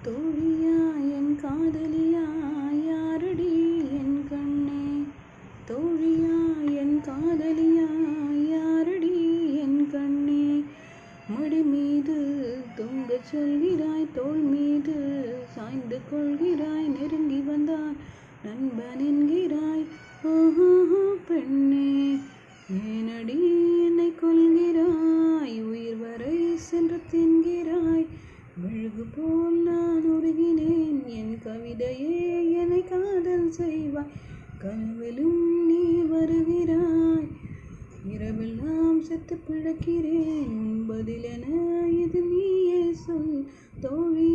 தோழியா என் காதலியா யாரடி என் கண்ணே, தோழியா என் காதலியா யாரடி என் கண்ணே. மடி மீது தொங்கச் சொல்கிறாய், தோள் மீது சாய்ந்து கொள்கிறாய், நெருங்கி வந்தாய் நண்பன் என்கிறாய். ஓஹோ பெண்ணே, ஏனடி என்னை கொள்கிறாய், உயிர் வரை சென்று தின்கிறாய். மெழுகு போல் நான் உருகினேன், என் கவிதையே என்னை காதல் செய்வாய். கனவிலும் நீ வருகிறாய், இரவெல்லாம் செத்து பிழைக்கிறேன். உன் பதிலென இது நீயே சொல் தோழி.